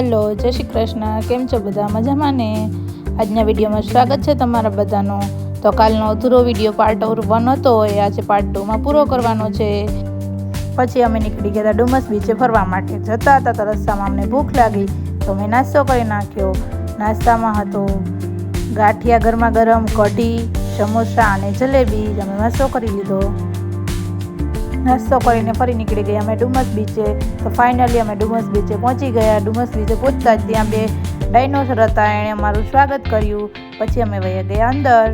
Hello, જય શ્રી કૃષ્ણ. કેમ છો બધા? મજામાં ને? આજના વિડીયોમાં સ્વાગત છે તમારા બધાનો. તો કાલનો અધૂરો વિડીયો પાર્ટ 1 હતો એ આજે પાર્ટ 2માં પૂરો કરવાનો છે. પછી અમે નીકળી ગયા ડુમસ બીચે ફરવા માટે. જતા હતા તો રસ્તામાં અમને ભૂખ લાગી તો મેં નાસ્તો કરી નાખ્યો. નાસ્તામાં હતો ગાંઠિયા ગરમા ગરમ, કઢી, સમોસા અને જલેબી. અમે નાસ્તો કરી લીધો. નાસ્તો કરીને ફરી નીકળી ગયા અમે ડુમસ બીચે. તો ફાઇનલી અમે ડુમસ બીચે પહોંચી ગયા. ડુમસ બીચે પહોંચતા જ ત્યાં 2 ડાયનોસર હતા. એણે અમારું સ્વાગત કર્યું. પછી અમે વહી ગયા અંદર.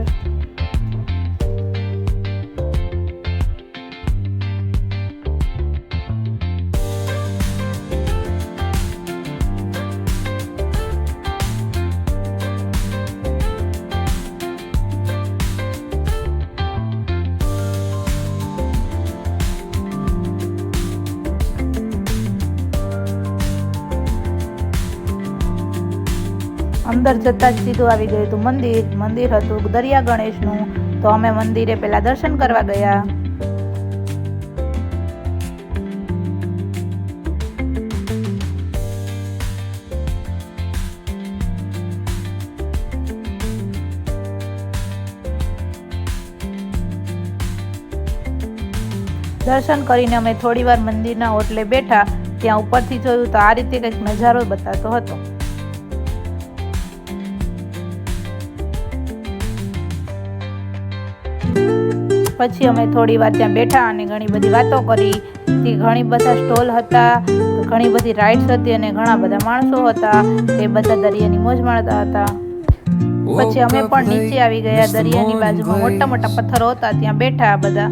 અંદર જતા જ સીધું આવી ગયું હતું મંદિર હતું દરિયા ગણેશનું. તો અમે મંદિરે પહેલા દર્શન કરવા ગયા. દર્શન કરીને અમે થોડી વાર મંદિરના ઓટલે બેઠા. ત્યાં ઉપરથી જોયું તો આ રીતે કંઈક નજારો બતાતો હતો. પછી અમે થોડી વાર ત્યાં બેઠા અને ઘણી બધી વાતો કરી. ઘણી બધા સ્ટોલ હતા, ઘણી બધી રાઇડ્સ હતી અને ઘણા બધા માણસો હતા. એ બધા દરિયાની મોજ માણતા હતા. પછી અમે પણ નીચે આવી ગયા. દરિયાની બાજુમાં મોટા મોટા પથ્થરો હતા, ત્યાં બેઠા બધા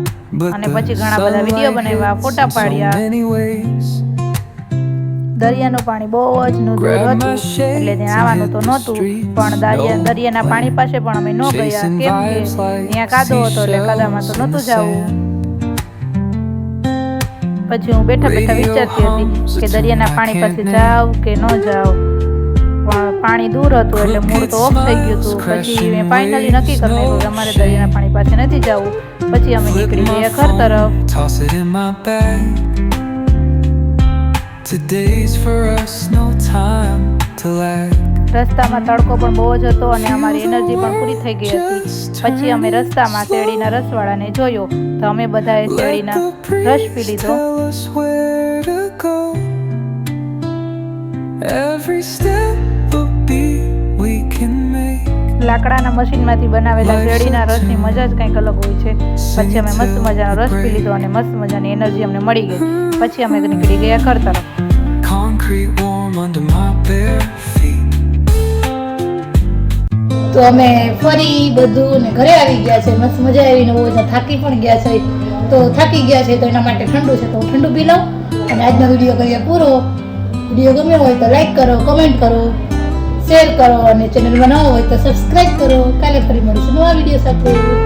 અને પછી ઘણા બધા વિડીયો બનાવ્યા, ફોટા પાડ્યા. દરિયાનું પાણી બહુ જ નૂરું હતું એટલે ત્યાં આવવાનું તો નહોતું, પણ દરિયાના પાણી પાસે પણ અમે ન ગયા કેમ કે ત્યાં કાદવ હતો એટલે કાદામાં તો નહોતું જવું. પછી હું બેઠા બેઠા વિચારતી હતી કે દરિયાના પાણી પાસે જાવ કે ન જાવ, પણ પાણી દૂર હતું એટલે મૂળ તો ઓફ થઈ ગયું હતું. પછી મેં ફાઇનલી નક્કી કરી નાખ્યું કે અમારે દરિયાના પાણી પાસે નથી જવું. પછી અમે નીકળી ગયા ઘર તરફ. Today's for us, no time to lag. રસ્તામાં તડકો પણ બહુ જ હતો અને અમારી એનર્જી પણ પૂરી થઈ ગઈ હતી. પછી અમે રસ્તામાં શેરડીના રસવાળાને જોયો તો અમે બધાએ શેરડીના રસ પી લીધો. લાકડાના મશીનમાંથી બનાવેલા શેરડીના રસની મજા જ કંઈક અલગ હોય છે. પછી અમે મસ્ત મજાનો રસ પી લીધો અને મસ્ત મજાની એનર્જી અમને મળી ગઈ. પછી અમે નીકળી ગયા ઘર તરફ. તો અમે ફરી બધું ને ઘરે આવી ગયા છે. મસ્ત મજા આવી. બહુ થાકી પણ ગયા છે. તો થાકી ગયા છે તો એના માટે ઠંડુ છે તો હું ઠંડુ પી લઉં. અને આજનો વિડીયો કરીએ પૂરો. વિડીયો ગમ્યો હોય તો લાઈક કરો, કમેન્ટ કરો, શેર કરો અને ચેનલમાં નવો હોય તો સબસ્ક્રાઈબ કરો. કાલે ફરી મળીશું નવા વિડીયો સાથે.